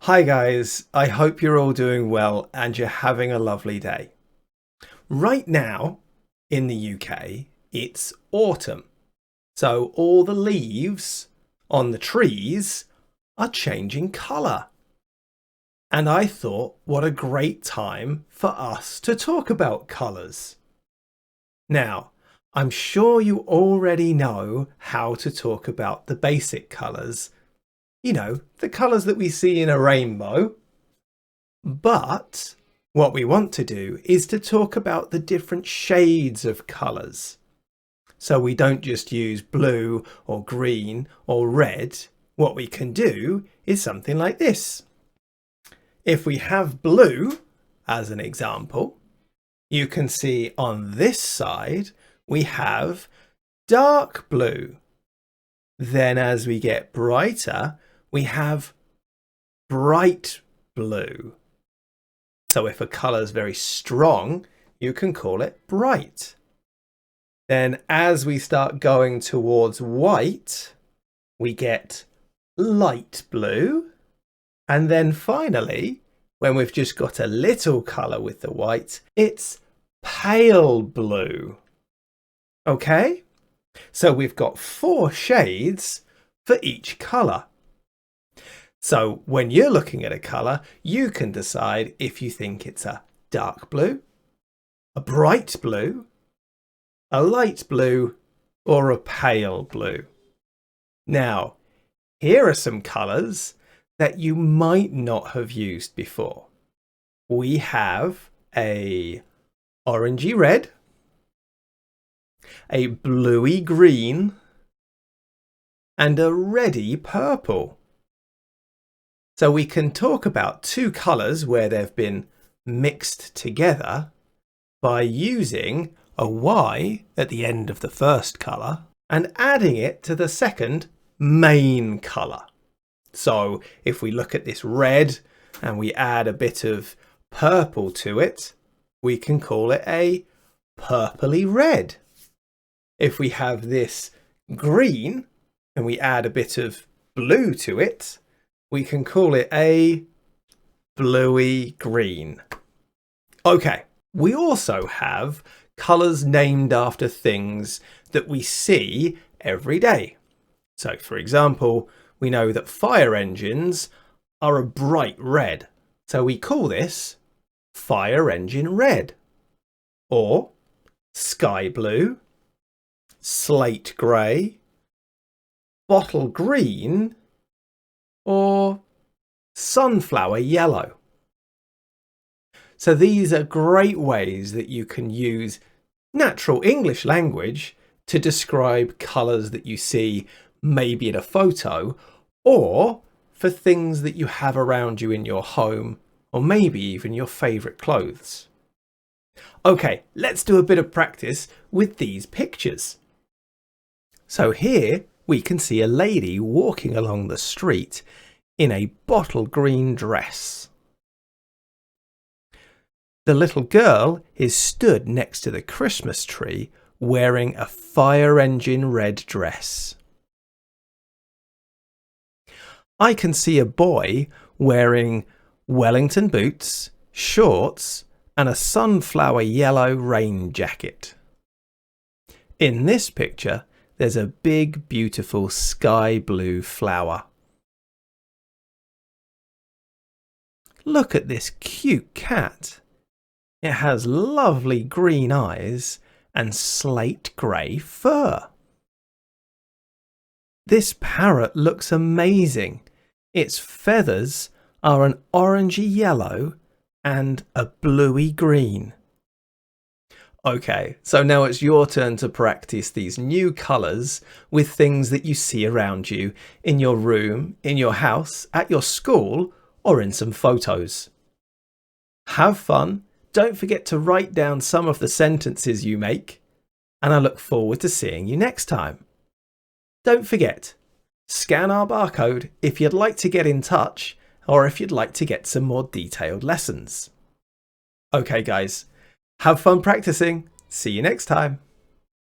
Hi guys, I hope you're all doing well and you're having a lovely day. Right now in the UK, it's autumn. So all the leaves on the trees are changing colour. And I thought, what a great time for us to talk about colours. Now, I'm sure you already know how to talk about the basic colours. You know, the colours that we see in a rainbow. But what we want to do is to talk about the different shades of colours. So we don't just use blue or green or red. What we can do is something like this. If we have blue as an example, you can see on this side we have dark blue. Then as we get brighter, we have bright blue. So if a colour is very strong, you can call it bright. Then as we start going towards white, we get light blue. And then finally, when we've just got a little colour with the white, it's pale blue. Okay? So we've got 4 shades for each colour. So when you're looking at a colour, you can decide if you think it's a dark blue, a bright blue, a light blue, or a pale blue. Now, here are some colours that you might not have used before. We have a orangey red, a bluey green, and a reddy purple. So we can talk about 2 colours where they've been mixed together by using a Y at the end of the first colour and adding it to the second main colour. So if we look at this red and we add a bit of purple to it, we can call it a purpley red. If we have this green and we add a bit of blue to it, we can call it a bluey green. Okay, we also have colours named after things that we see every day. So for example, we know that fire engines are a bright red. So we call this fire engine red, or sky blue, slate grey, bottle green, or sunflower yellow. So these are great ways that you can use natural English language to describe colours that you see maybe in a photo, or for things that you have around you in your home, or maybe even your favourite clothes. Okay, let's do a bit of practice with these pictures. So here we can see a lady walking along the street in a bottle green dress. The little girl is stood next to the Christmas tree wearing a fire engine red dress. I can see a boy wearing Wellington boots, shorts, and a sunflower yellow rain jacket. In this picture, there's a big, beautiful sky blue flower. Look at this cute cat. It has lovely green eyes and slate grey fur. This parrot looks amazing. Its feathers are an orangey yellow and a bluey green. Okay, so now it's your turn to practice these new colours with things that you see around you in your room, in your house, at your school, or in some photos. Have fun. Don't forget to write down some of the sentences you make, and I look forward to seeing you next time. Don't forget, scan our barcode if you'd like to get in touch or if you'd like to get some more detailed lessons. Okay guys, have fun practicing. See you next time.